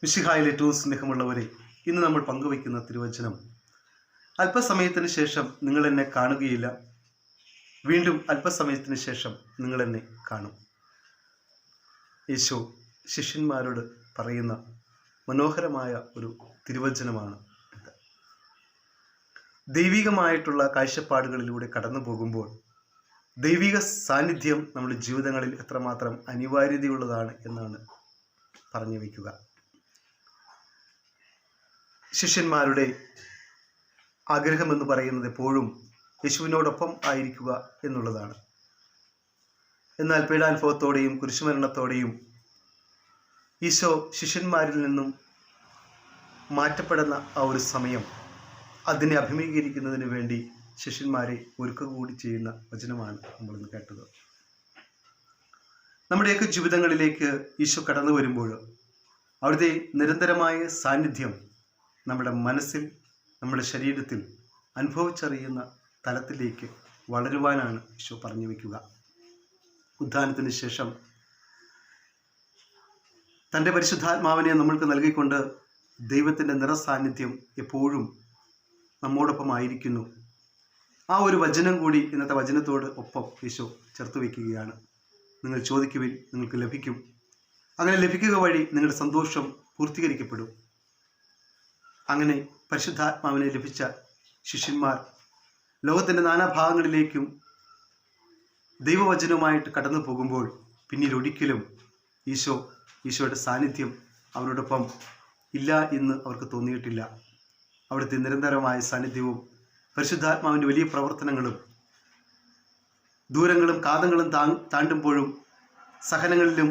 മിശിഹായിൽ ഏറ്റവും സ്നേഹമുള്ളവരെ, ഇന്ന് നമ്മൾ പങ്കുവയ്ക്കുന്ന തിരുവചനം, അല്പസമയത്തിന് ശേഷം നിങ്ങൾ എന്നെ കാണുകയില്ല, വീണ്ടും അല്പസമയത്തിന് ശേഷം നിങ്ങൾ എന്നെ കാണും. യേശു ശിഷ്യന്മാരോട് പറയുന്ന മനോഹരമായ ഒരു തിരുവചനമാണ് ഇത്. ദൈവികമായിട്ടുള്ള കാഴ്ചപ്പാടുകളിലൂടെ കടന്നു പോകുമ്പോൾ ദൈവിക സാന്നിധ്യം നമ്മുടെ ജീവിതങ്ങളിൽ എത്രമാത്രം അനിവാര്യതയുള്ളതാണ് എന്നാണ് പറഞ്ഞു വയ്ക്കുക. ശിഷ്യന്മാരുടെ ആഗ്രഹമെന്ന് പറയുന്നത് എപ്പോഴും യേശുവിനോടൊപ്പം ആയിരിക്കുക എന്നുള്ളതാണ്. എന്നാൽ പീഡാനുഭവത്തോടെയും കുരിശുമരണത്തോടെയും ഈശോ ശിഷ്യന്മാരിൽ നിന്നും മാറ്റപ്പെടുന്ന ആ ഒരു സമയം, അതിനെ അഭിമുഖീകരിക്കുന്നതിന് വേണ്ടി ശിഷ്യന്മാരെ ഒരുക്കുക കൂടി ചെയ്യുന്ന വചനമാണ് നമ്മളിന്ന് കേട്ടത്. നമ്മുടെയൊക്കെ ജീവിതങ്ങളിലേക്ക് ഈശോ കടന്നു വരുമ്പോൾ അവിടുത്തെ നിരന്തരമായ സാന്നിധ്യം നമ്മുടെ മനസ്സിൽ, നമ്മുടെ ശരീരത്തിൽ അനുഭവിച്ചറിയുന്ന തലത്തിലേക്ക് വളരുവാനാണ് ഈശോ പറഞ്ഞു വയ്ക്കുക. ഉത്ഥാനത്തിന് ശേഷം തൻ്റെ പരിശുദ്ധാത്മാവിനെ നമ്മൾക്ക് നൽകിക്കൊണ്ട് ദൈവത്തിൻ്റെ നിറസാന്നിധ്യം എപ്പോഴും നമ്മോടൊപ്പം ആയിരിക്കുന്നു. ആ ഒരു വചനം കൂടി ഇന്നത്തെ വചനത്തോട് ഒപ്പം ഈശോ ചേർത്ത് വയ്ക്കുകയാണ്. നിങ്ങൾ ചോദിക്കുവിൻ, നിങ്ങൾക്ക് ലഭിക്കും. അങ്ങനെ ലഭിക്കുക വഴി നിങ്ങളുടെ സന്തോഷം പൂർത്തീകരിക്കപ്പെടും. അങ്ങനെ പരിശുദ്ധാത്മാവിനെ ലഭിച്ച ശിഷ്യന്മാർ ലോകത്തിൻ്റെ നാനാഭാഗങ്ങളിലേക്കും ദൈവവചനവുമായിട്ട് കടന്നു പോകുമ്പോൾ പിന്നീട് ഒരിക്കലും ഈശോയുടെ സാന്നിധ്യം അവരോടൊപ്പം ഇല്ല എന്ന് അവർക്ക് തോന്നിയിട്ടില്ല. അവിടുത്തെ നിരന്തരമായ സാന്നിധ്യവും പരിശുദ്ധാത്മാവിൻ്റെ വലിയ പ്രവർത്തനങ്ങളും ദൂരങ്ങളും കാതങ്ങളും താണ്ടുമ്പോഴും സഹനങ്ങളിലും